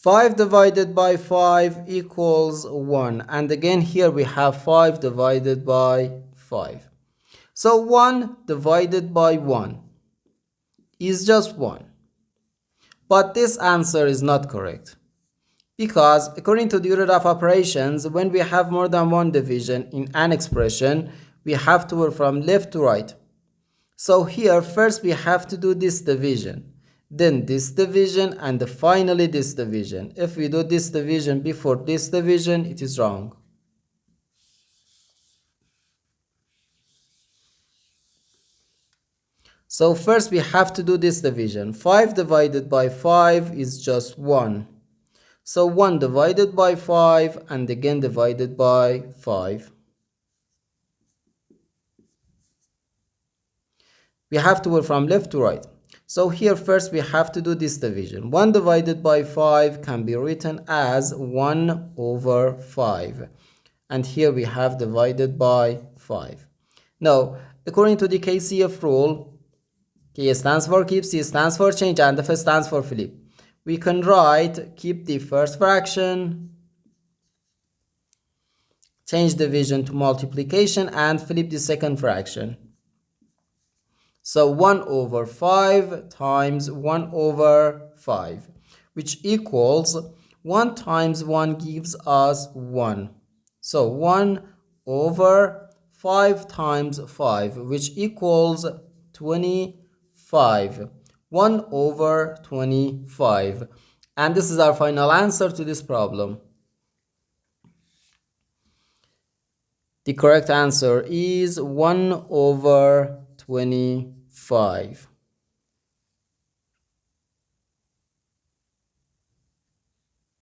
5 divided by 5 equals 1. And again here we have 5 divided by 5. So 1 divided by 1 is just 1. But this answer is not correct. Because according to the order of operations, when we have more than one division in an expression, we have to work from left to right. So here first we have to do this division, then this division, and finally this division. If we do this division before this division, it is wrong. So first we have to do this division. 5 divided by 5 is just 1. So 1 divided by 5 and again divided by 5. We have to work from left to right. So here first we have to do this division. 1 divided by 5 can be written as 1 over 5. And here we have divided by 5. Now, according to the KCF rule, K stands for keep, C stands for change, and F stands for flip. We can write keep the first fraction, change division to multiplication, and flip the second fraction. So 1 over 5 times 1 over 5, which equals 1 times 1 gives us 1. So 1 over 5 times 5, which equals 25. 1 over 25. And this is our final answer to this problem. The correct answer is 1 over 25.